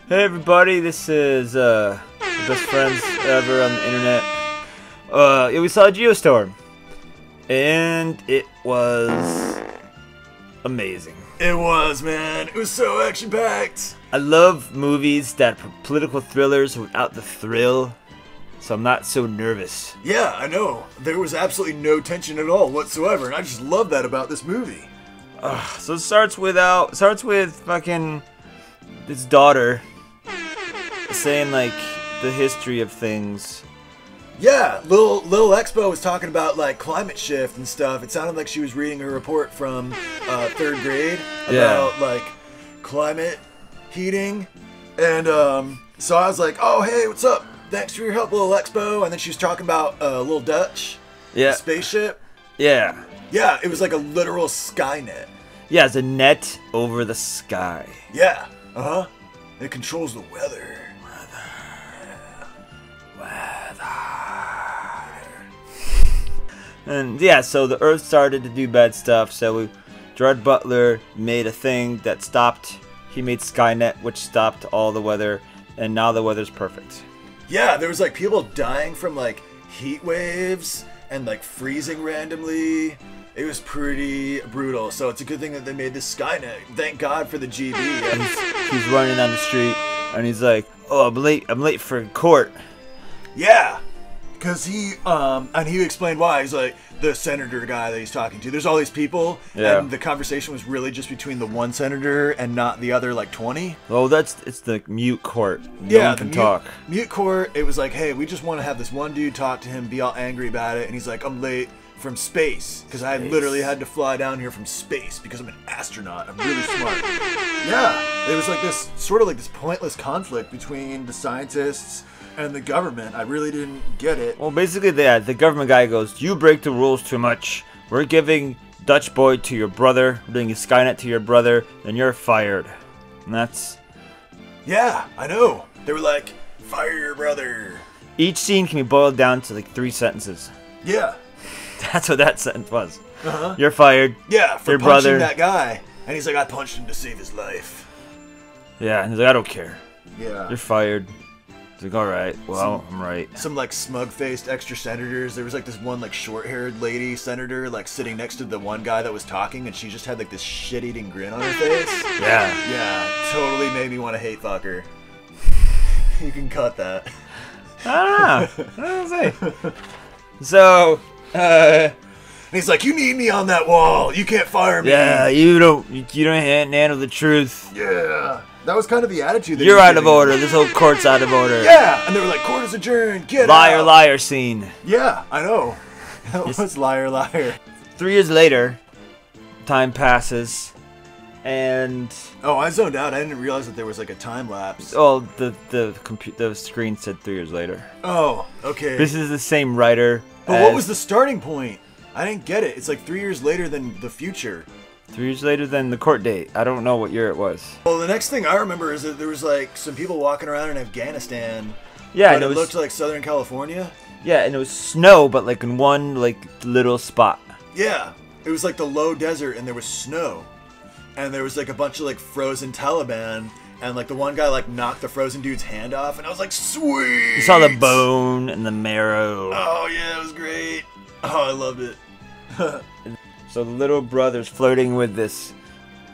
Hey everybody, this is the best friends ever on the internet. Yeah, we saw Geo Storm, and it was amazing. It was, man. It was so action-packed. I love movies that are political thrillers without the thrill, so I'm not so nervous. Yeah, I know. There was absolutely no tension at all whatsoever, and I just love that about this movie. So it starts with fucking his daughter saying like the history of things. Yeah, Lil Expo was talking about like climate shift and stuff. It sounded like she was reading a report from 3rd grade about like climate heating, and so I was like, "Oh, hey, what's up? Thanks for your help, Lil Expo." And then she was talking about Lil Dutch, the spaceship. Yeah. Yeah, it was like a literal Skynet. Yeah, it's a net over the sky. Yeah. Uh-huh. It controls the weather. And yeah, so the Earth started to do bad stuff. So Gerard Butler made a thing that stopped. He made Skynet, which stopped all the weather, and now the weather's perfect. Yeah, there was like people dying from like heat waves and like freezing randomly. It was pretty brutal. So it's a good thing that they made this Skynet. Thank God for the GB. He's running down the street, and he's like, "Oh, I'm late for court." Yeah. Because he explained why. He's like, the senator guy that he's talking to. There's all these people, and the conversation was really just between the one senator and not the other, like, 20. Oh, it's the mute court. No one can talk. Mute court, it was like, hey, we just want to have this one dude talk to him, be all angry about it, and he's like, I'm late from space, because I literally had to fly down here from space, because I'm an astronaut. I'm really smart. Yeah, it was like this, sort of like this pointless conflict between the scientists and the government. I really didn't get it. Well, basically, the government guy goes, "You break the rules too much. We're giving Dutch Boy to your brother, we're doing a Skynet to your brother, and you're fired." And that's... Yeah, I know. They were like, fire your brother. Each scene can be boiled down to like 3 sentences. Yeah. That's what that sentence was. Uh-huh. You're fired. Yeah, for your punching brother. that guy. And he's like, I punched him to save his life. Yeah, and he's like, I don't care. Yeah. You're fired. He's like, alright, well, I'm right. Some like smug-faced extra senators. There was like this one like short-haired lady senator like sitting next to the one guy that was talking, and she just had like this shit-eating grin on her face. Yeah. Yeah, totally made me want to hate fuck her. You can cut that. I don't know. I don't say. So, and he's like, you need me on that wall. You can't fire me. Yeah, you don't handle the truth. Yeah. That was kind of the attitude. You're out of order. This whole court's out of order. Yeah, and they were like, court is adjourned. Get liar, out. liar scene. Yeah, I know. That was liar, liar. 3 years later, time passes, and oh, I zoned out. I didn't realize that there was like a time lapse. oh, the screen said 3 years later. Oh, okay. This is the same writer. But what was the starting point? I didn't get it. It's like 3 years later than the future. 3 years later than the court date. I don't know what year it was. Well, the next thing I remember is that there was like some people walking around in Afghanistan. Yeah, and it looked like Southern California. Yeah, and it was snow, but like in one like little spot. Yeah, it was like the low desert, and there was snow, and there was like a bunch of like frozen Taliban, and like the one guy like knocked the frozen dude's hand off, and I was like, sweet. You saw the bone and the marrow. Oh yeah, it was great. Oh, I loved it. So the little brother's flirting with this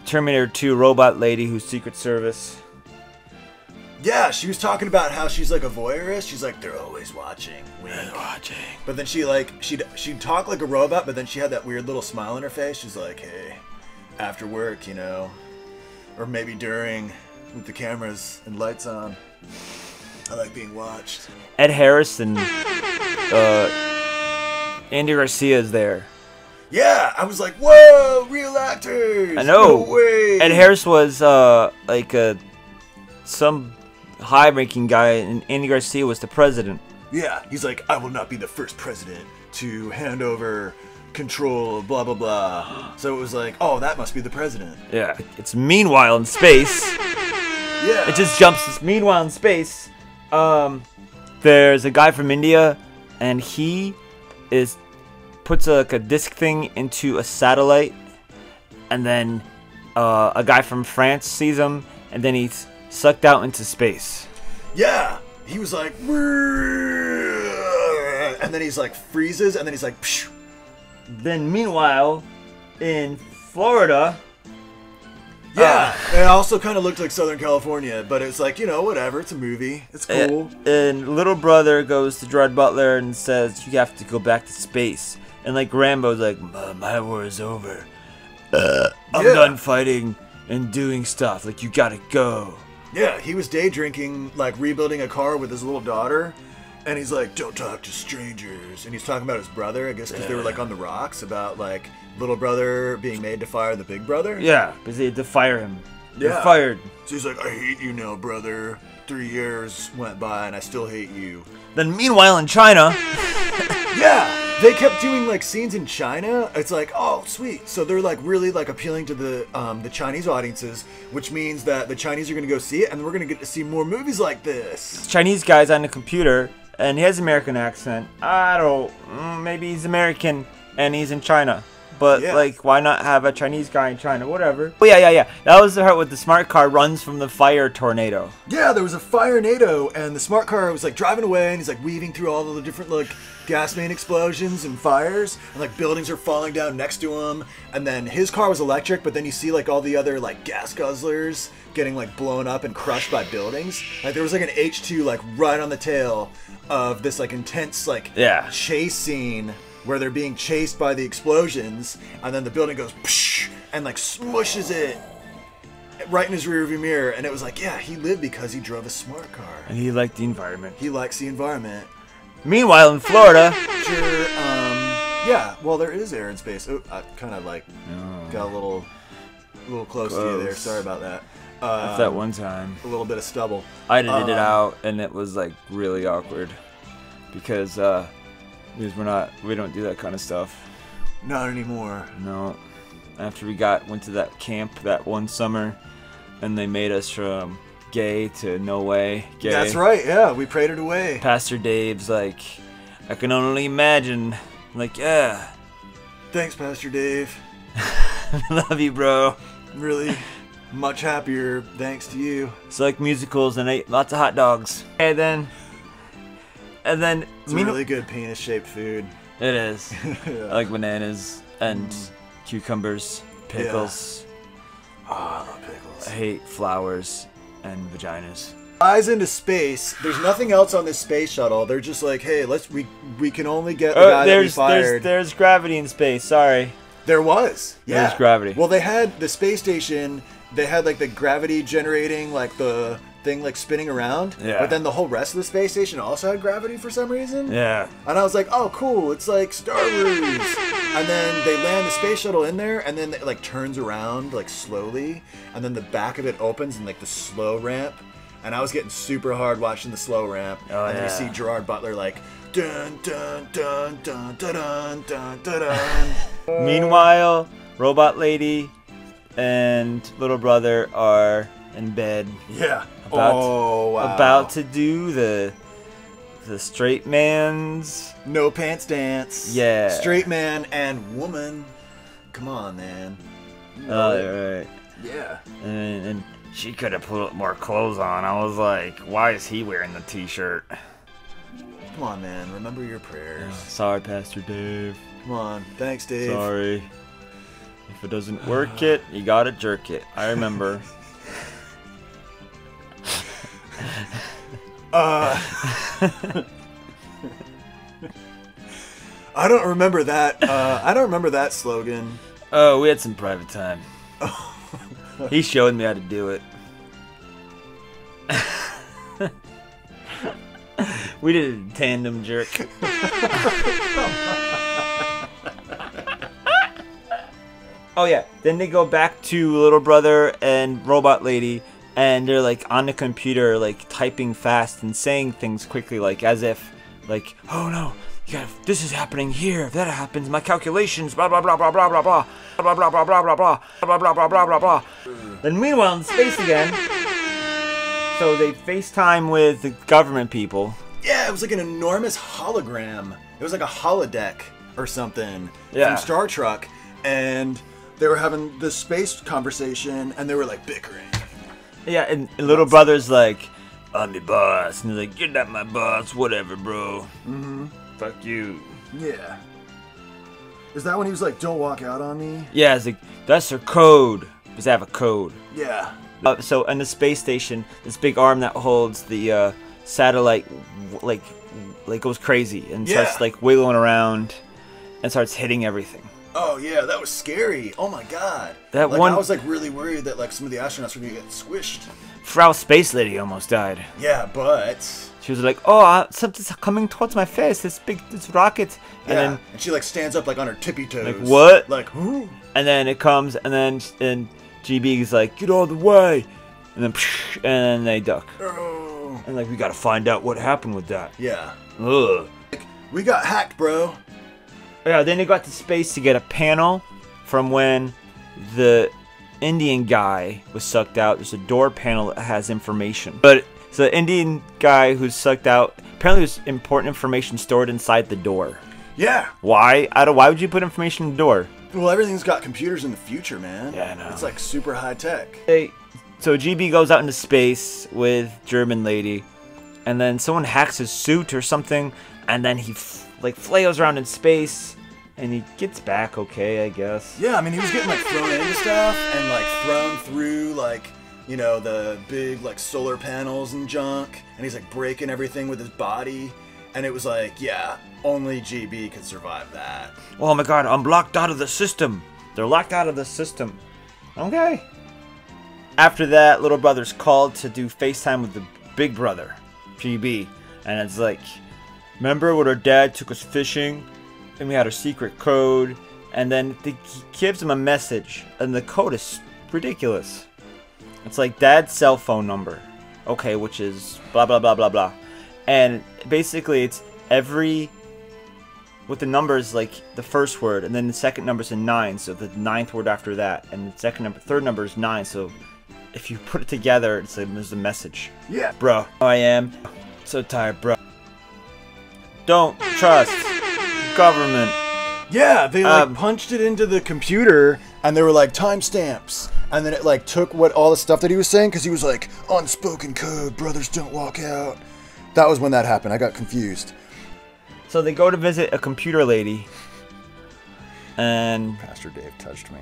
Terminator 2 robot lady who's Secret Service. Yeah, she was talking about how she's like a voyeurist. She's like, they're always watching. Wink. Watching. But then she'd talk like a robot, but then she had that weird little smile on her face. She's like, hey, after work, you know, or maybe during, with the cameras and lights on. I like being watched. Ed Harris and Andy Garcia is there. Yeah, I was like, whoa, real actors. I know. No way. Ed Harris was like some high-ranking guy, and Andy Garcia was the president. Yeah, he's like, I will not be the first president to hand over control, blah, blah, blah. So it was like, oh, that must be the president. Yeah, it's meanwhile in space. Yeah. It just jumps. It's meanwhile in space. There's a guy from India, and he puts a disc thing into a satellite, and then a guy from France sees him, and then he sucked out into space. Yeah, he was like, and then he's like freezes, and then he's like, psh. Then meanwhile, in Florida. Yeah, it also kind of looked like Southern California, but it's like, whatever. It's a movie. It's cool. And little brother goes to Gerard Butler and says, you have to go back to space. And like Rambo's like, my war is over. I'm done fighting and doing stuff. Like, you gotta go. Yeah, he was day drinking, like rebuilding a car with his little daughter. And he's like, don't talk to strangers. And he's talking about his brother, I guess, because they were like on the rocks about like little brother being made to fire the big brother. Yeah, because they had to fire him. You're fired. So he's like, I hate you now, brother. 3 years went by and I still hate you. Then meanwhile in China. Yeah, they kept doing like scenes in China. It's like, oh, sweet. So they're like really like appealing to the Chinese audiences, which means that the Chinese are going to go see it, and we're going to get to see more movies like this. Chinese guy's on the computer, and he has an American accent. I don't, maybe he's American and he's in China. But, like, why not have a Chinese guy in China? Whatever. Oh, yeah. That was the part with the smart car runs from the fire tornado. Yeah, there was a fire-nado, and the smart car was, like, driving away, and he's, like, weaving through all of the different, like, gas main explosions and fires, and, like, buildings are falling down next to him. And then his car was electric, but then you see, like, all the other, like, gas guzzlers getting, like, blown up and crushed by buildings. Like, there was, like, an H2, like, right on the tail of this, like, intense, like, chase scene where they're being chased by the explosions, and then the building goes psh, and like smushes it right in his rearview mirror, and it was like, yeah, he lived because he drove a smart car. And he liked the environment. He likes the environment. Meanwhile, in Florida... Sure, yeah, well, there is air and space. Oh, I kind of like got a little close to you there. Sorry about that. That's that one time. A little bit of stubble. I edited it out, and it was like really awkward because we don't do that kind of stuff. Not anymore. No. After we went to that camp that one summer, and they made us from gay to no way gay. That's right, yeah. We prayed it away. Pastor Dave's like, I can only imagine. I'm like, yeah. Thanks, Pastor Dave. Love you, bro. Really much happier thanks to you. So like musicals and ate lots of hot dogs. And then it's really good penis-shaped food. It is. I like bananas and cucumbers, pickles. Yeah. Oh, I love pickles. I hate flowers and vaginas. Flies into space. There's nothing else on this space shuttle. They're just like, hey, we can only get the guy that we fired. There's gravity in space. Sorry. There was. Yeah. There's gravity. Well, they had the space station. They had like the gravity generating, like the thing like spinning around. Yeah. But then the whole rest of the space station also had gravity for some reason. Yeah. And I was like, oh, cool. It's like Star Wars. And then they land the space shuttle in there, and then it like turns around like slowly, and then the back of it opens in like the slow ramp. And I was getting super hard watching the slow ramp. Oh, and then you see Gerard Butler like dun dun dun dun dun dun dun dun dun. Meanwhile, Robot Lady and Little Brother are in bed. Yeah. About about to do the straight man's no pants dance. Yeah. Straight man and woman. Come on, man. Oh, right. Yeah. And she could have put more clothes on. I was like, why is he wearing the t-shirt? Come on, man. Remember your prayers. Sorry, Pastor Dave. Come on. Thanks, Dave. Sorry. If it doesn't work it, you gotta jerk it. I remember. I don't remember that. I don't remember that slogan. Oh, we had some private time. He showed me how to do it. We did a tandem jerk. Oh yeah, then they go back to Little Brother and Robot Lady, and they're like on the computer, like typing fast and saying things quickly, like as if, like, oh no, this is happening here. If that happens, my calculations, blah blah blah blah blah blah blah blah blah blah blah blah blah blah blah blah blah blah blah. Then meanwhile in space again, so they FaceTime with the government people. Yeah, it was like an enormous hologram. It was like a holodeck or something from Star Trek, and they were having this space conversation, and they were like bickering. Yeah, and little brother's like, I'm your boss. And he's like, you're not my boss. Whatever, bro. Mm-hmm. Fuck you. Yeah. Is that when he was like, don't walk out on me? Yeah, it's like, that's their code. Because they have a code. Yeah. So in the space station, this big arm that holds the satellite, like goes crazy and starts like wiggling around and starts hitting everything. Oh yeah, that was scary. Oh my god. That like, one. I was like really worried that like some of the astronauts were gonna get squished. Frau Space Lady almost died. Yeah, but she was like, "Oh, something's coming towards my face. This rocket." And then she like stands up like on her tippy toes. Like what? Like who? And then it comes, and then GB's like, "Get out of the way," and then they duck. Oh. And like, we gotta find out what happened with that. Yeah. Ugh. Like, we got hacked, bro. Yeah. Then they got to space to get a panel from when the Indian guy was sucked out. There's a door panel that has information. But so the Indian guy who's sucked out, apparently there's important information stored inside the door. Yeah. Why? Why would you put information in the door? Well, everything's got computers in the future, man. Yeah, I know. It's like super high tech. So GB goes out into space with German lady, and then someone hacks his suit or something, and then he like flails around in space. And he gets back okay, I guess. Yeah, I mean, he was getting, like, thrown into stuff and, like, thrown through, like, you know, the big, like, solar panels and junk. And he's, like, breaking everything with his body. And it was like, yeah, only GB could survive that. Oh, my God, I'm locked out of the system. They're locked out of the system. Okay. After that, little brother's called to do FaceTime with the big brother, GB. And it's like, remember when our dad took us fishing? And we had a secret code, and then he gives him a message, and the code is ridiculous. It's like dad's cell phone number, okay, which is blah blah blah blah blah, and basically it's with the numbers like the first word, and then the second number is a 9, so the 9th word after that, and the third number is 9, so if you put it together, it's like there's a message. Yeah, bro, I am so tired, bro. Don't trust government. Yeah, they like punched it into the computer and they were like timestamps, and then it like took all the stuff that he was saying, because he was like unspoken code, brothers don't walk out. That was when that happened. I got confused. So they go to visit a computer lady, and Pastor Dave touched me.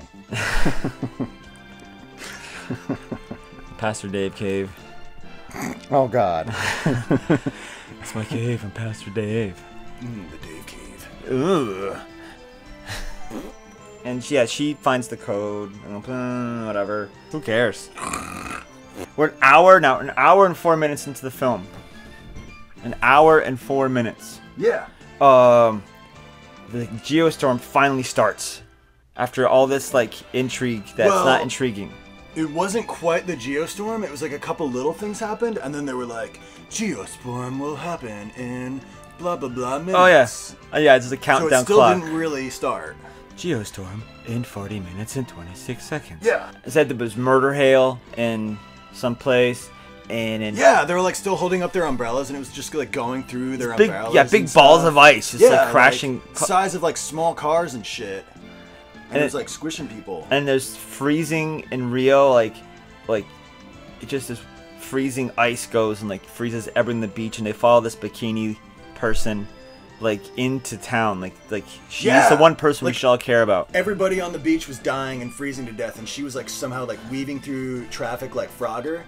Pastor Dave cave. Oh God. It's my cave. I'm Pastor Dave. The Dave cave. Ugh. And she finds the code. Whatever. Who cares? We're an hour and 4 minutes into the film. An hour and 4 minutes. Yeah. The Geo Storm finally starts. After all this like intrigue that's not intriguing. It wasn't quite the Geo Storm. It was like a couple little things happened, and then they were like, Geo Storm will happen in blah blah blah minutes. Oh yeah. Yeah, it's the countdown so it still clock. Didn't really start. Geo Storm in 40 minutes and 26 seconds. Yeah. It said there was murder hail in some place, and yeah, they were like still holding up their umbrellas, and it was just like going through their umbrellas. Yeah, big balls of ice, just like crashing. Like, size of like small cars and shit. And it was like squishing people. And there's freezing in Rio, like it just this freezing ice goes and like freezes everything on the beach, and they follow this bikini person like into town, like she's the one person we should all care about. Everybody on the beach was dying and freezing to death, and she was like somehow like weaving through traffic like Frogger,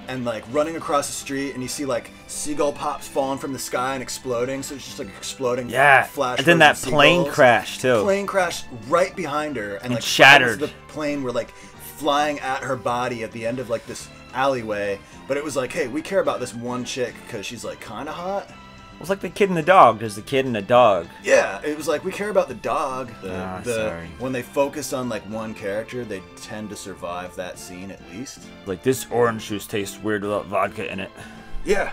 and like running across the street, and you see like seagull pops falling from the sky and exploding, so it's just like exploding. Yeah, flash. And then that plane crash too. Plane crashed right behind her, and like shattered. The plane were like flying at her body at the end of like this alleyway, but it was like, hey, we care about this one chick because she's like kind of hot. It was like the kid and the dog. There's the kid and the dog. Yeah, it was like we care about the dog. Sorry. When they focus on like one character, they tend to survive that scene at least. Like this orange juice tastes weird without vodka in it. Yeah.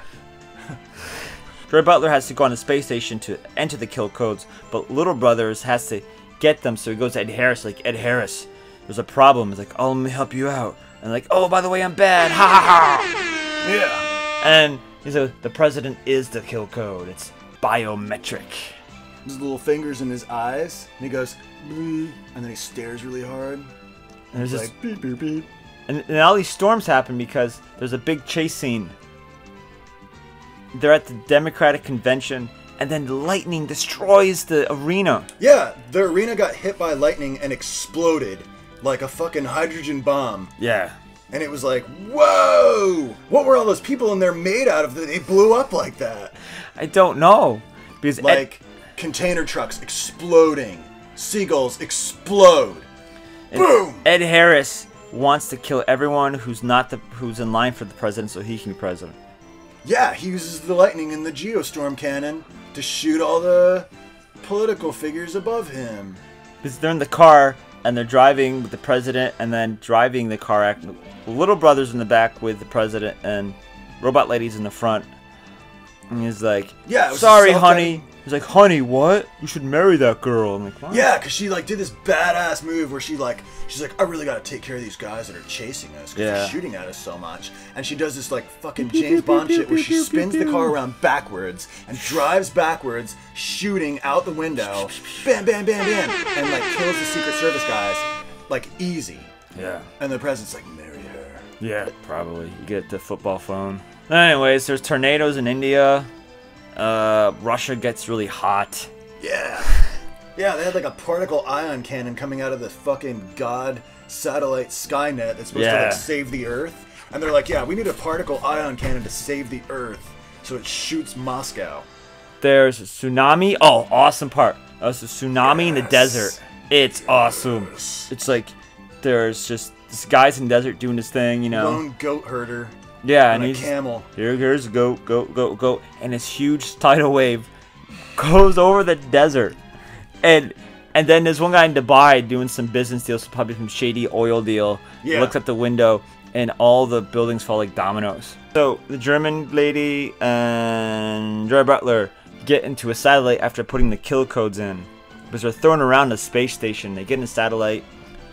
Troy Butler has to go on the space station to enter the kill codes, but Little Brothers has to get them, so he goes to Ed Harris, like, Ed Harris, there's a problem. He's like, oh, let me help you out. And like, oh, by the way, I'm bad. Ha ha ha. Yeah. And he's like, the president is the kill code. It's biometric. His little fingers in his eyes, and he goes, bleep, and then he stares really hard. And there's like, beep, beep, beep. And And all these storms happen because there's a big chase scene. They're at the Democratic convention, and then lightning destroys the arena. Yeah, the arena got hit by lightning and exploded like a fucking hydrogen bomb. Yeah. And it was like, whoa! What were all those people in there made out of that they blew up like that? I don't know. Because like container trucks exploding. Seagulls explode. Boom! Ed Harris wants to kill everyone who's in line for the president so he can be president. Yeah, he uses the lightning in the Geo Storm cannon to shoot all the political figures above him. Because they're in the car and they're driving with the president and then driving the car. Little brother's in the back with the president and robot lady's in the front. And he's like, yeah, sorry, honey. He's like, honey, what? You should marry that girl. I'm like, what? Yeah, because she like did this badass move where she's like, I really gotta take care of these guys that are chasing us because they're shooting at us so much. And she does this like fucking James Bond shit where she spins the car around backwards and drives backwards, shooting out the window, bam, bam, bam, bam, and like kills the Secret Service guys like easy. Yeah. And the president's like, marry her. Yeah, probably. You get the football phone. Anyways, there's tornadoes in India. Russia gets really hot. Yeah. Yeah, they had like a particle ion cannon coming out of the fucking god satellite Skynet that's supposed to like save the Earth. And they're like, yeah, we need a particle ion cannon to save the Earth. So it shoots Moscow. There's a tsunami. Oh, awesome part. There's a tsunami in the desert. It's awesome. It's like there's just this guy's in the desert doing his thing, you know. Lone goat herder. Yeah, and a he's camel. Here's a goat, and this huge tidal wave goes over the desert, and then there's one guy in Dubai doing some business deals, probably some shady oil deal. Yeah. Looks out the window, and all the buildings fall like dominoes. So the German lady and Gerard Butler get into a satellite after putting the kill codes in, because they're thrown around a space station. They get in a satellite,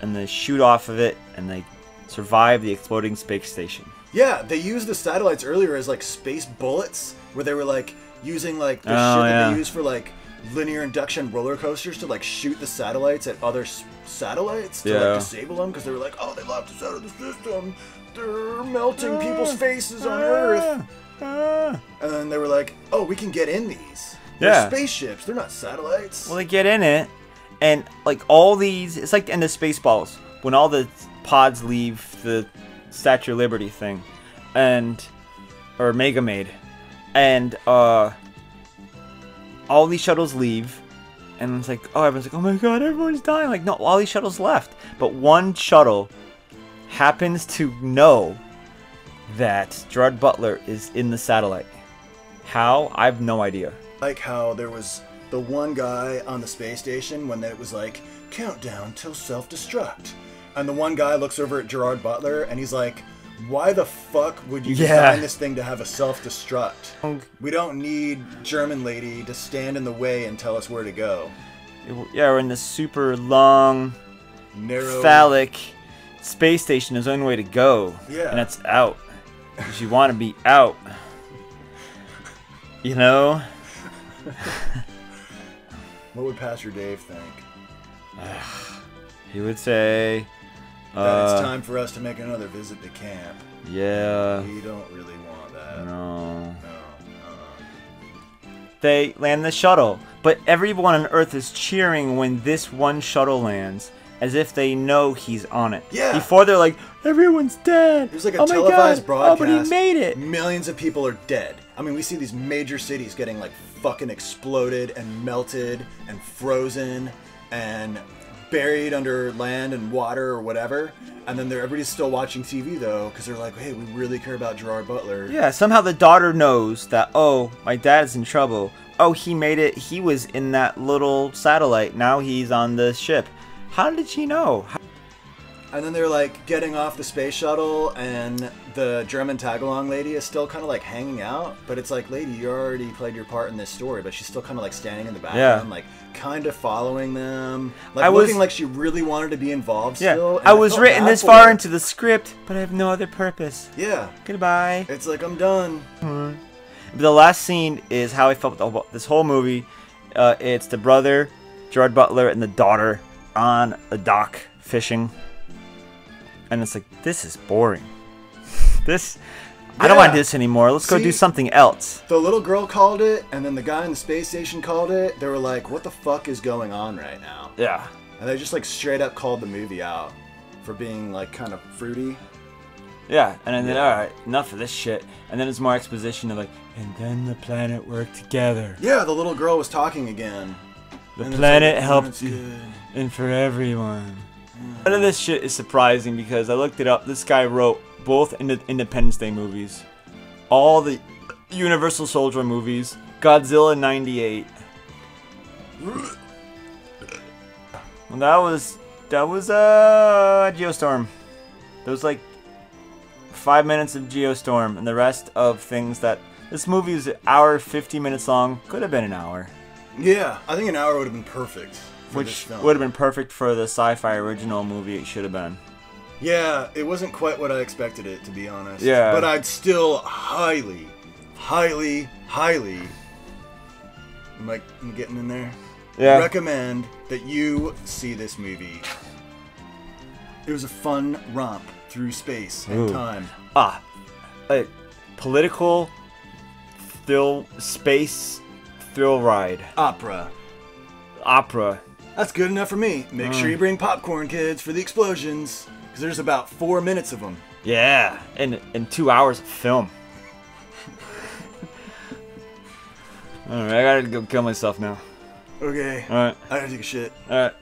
and they shoot off of it, and they survive the exploding space station. Yeah, they used the satellites earlier as like space bullets, where they were like using like the shit that they use for like linear induction roller coasters to like shoot the satellites at other satellites to like disable them because they were like, oh, they locked us out of the system. They're melting people's faces on Earth. And then they were like, oh, we can get in these. They're spaceships. They're not satellites. Well, they get in it, and like all these, it's like the end of Spaceballs when all the pods leave the Statue of Liberty thing, or Mega Maid, and all these shuttles leave, and it's like, oh, everyone's like, oh my god, everyone's dying. Like, no, all these shuttles left, but one shuttle happens to know that Gerard Butler is in the satellite. How? I have no idea. Like how there was the one guy on the space station when it was like, countdown till self-destruct. And the one guy looks over at Gerard Butler and he's like, why the fuck would you design this thing to have a self-destruct? We don't need German lady to stand in the way and tell us where to go. Yeah, we're in this super long, narrow, phallic space station. There's only way to go. Yeah. And that's out. Because you want to be out. You know? What would Pastor Dave think? He would say that it's time for us to make another visit to camp. Yeah. We don't really want that. No. They land the shuttle, but everyone on Earth is cheering when this one shuttle lands, as if they know he's on it. Yeah. Before they're like, everyone's dead. It was like a televised broadcast. Oh, but he made it. Millions of people are dead. I mean, we see these major cities getting like fucking exploded and melted and frozen and buried under land and water or whatever, and then everybody's still watching TV though because they're like, hey, we really care about Gerard Butler. Yeah, somehow the daughter knows that, oh, my dad's in trouble. Oh, he made it. He was in that little satellite. Now he's on the ship. How did she know? And then they're like getting off the space shuttle, and the German tag-along lady is still kind of like hanging out. But it's like, lady, you already played your part in this story, but she's still kind of like standing in the background, like kind of following them, like looking like she really wanted to be involved still. I was written this far into the script, but I have no other purpose. Yeah. Goodbye. It's like, I'm done. The last scene is how I felt about this whole movie. It's the brother, Gerard Butler, and the daughter on a dock fishing. And it's like, this is boring. I don't want this anymore. Let's go do something else. The little girl called it, and then the guy in the space station called it. They were like, what the fuck is going on right now? Yeah. And they just like straight up called the movie out for being like kind of fruity. Yeah, and then alright, enough of this shit. And then it's more exposition of like, and then the planet worked together. Yeah, the little girl was talking again. The planet helped you, and for everyone. None of this shit is surprising because I looked it up. This guy wrote both Independence Day movies, all the Universal Soldier movies, Godzilla '98. Well, that was Geo Storm. There was like 5 minutes of Geo Storm, and the rest of things that this movie is an hour 50 minutes long. Could have been an hour. Yeah, I think an hour would have been perfect. Which would have been perfect for the sci-fi original movie it should have been. Yeah, it wasn't quite what I expected it to be honest. Yeah. But I'd still highly am I getting in there? Yeah. Recommend that you see this movie. It was a fun romp through space and time. A political space thrill ride. Opera. That's good enough for me. Make sure you bring popcorn, kids, for the explosions. Because there's about 4 minutes of them. Yeah, and 2 hours of film. Alright, I gotta go kill myself now. Okay. Alright. I gotta take a shit. Alright.